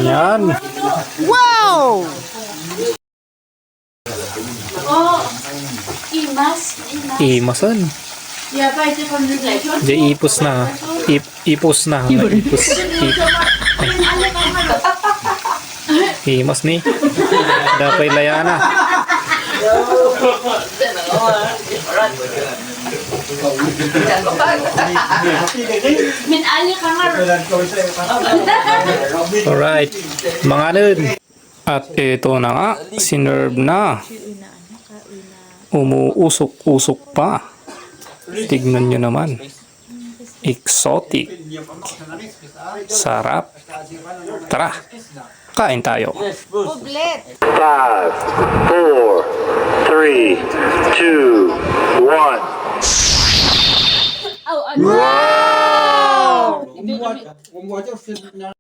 Yan. Wow! Oh, imas. Imasan. Ya, pa ito kung nilay. Di ipos na. Ipos na. Ipos. Imas ni. Dapay layana. Min ali ka nga. Alright. Mga nun. At ito na nga. Sinerve na. Umuusok-usok pa. Tignan nyo naman. Exotic. Sarap. Tara. Kain tayo. Kublet. 5, 4, 3, 2, 1. Oh, ano? Wow! Wow!